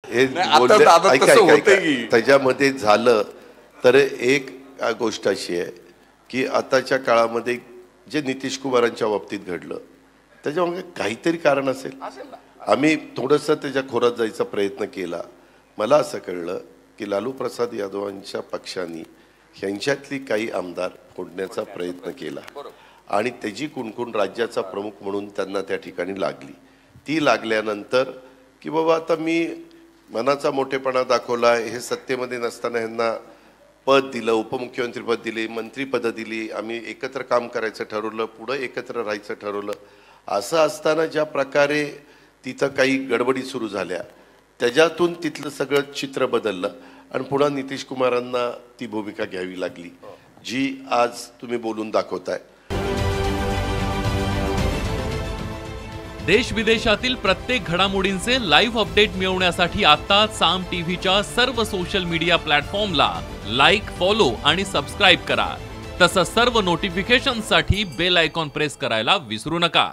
हे आता दादा तसं होतंय की. त्याच्यामध्ये झालं तर एक गोष्ट अशी आहे की आताच्या काळामध्ये जे नितीश कुमारांच्या बाबतीत घडलं त्याच्यामागे काहीतरी कारण असेल. आम्ही थोडंसं त्याच्या खोरात जायचा प्रयत्न केला. मला असं कळलं की लालू प्रसाद यादवांच्या पक्षाने ह्यांच्यातली काही आमदार फोडण्याचा प्रयत्न केला आणि त्याची कुणकुण राज्याचा प्रमुख म्हणून त्यांना त्या ठिकाणी लागली. ती लागल्यानंतर की बाबा आता मी मनाचा मोठेपणा दाखवला, हे सत्तेमध्ये नसताना ह्यांना पद दिलं, उपमुख्यमंत्रीपद दिले, मंत्रीपदं दिली, आम्ही एकत्र काम करायचं ठरवलं, पुढं एकत्र राहायचं ठरवलं. असं असताना ज्या प्रकारे तिथं काही गडबडी सुरू झाल्या त्याच्यातून तिथलं सगळं चित्र बदललं आणि पुन्हा नितीश कुमारांना ती भूमिका घ्यावी लागली जी आज तुम्ही बोलून दाखवताय. देश विदेशातील प्रत्येक घडामोडींचे लाईव्ह अपडेट मिळवण्यासाठी आता साम टीव्हीच्या सर्व सोशल मीडिया प्लॅटफॉर्मला लाईक, फॉलो आणि सबस्क्राईब करा. तसंच सर्व नोटिफिकेशनसाठी बेल आयकॉन प्रेस करायला विसरू नका.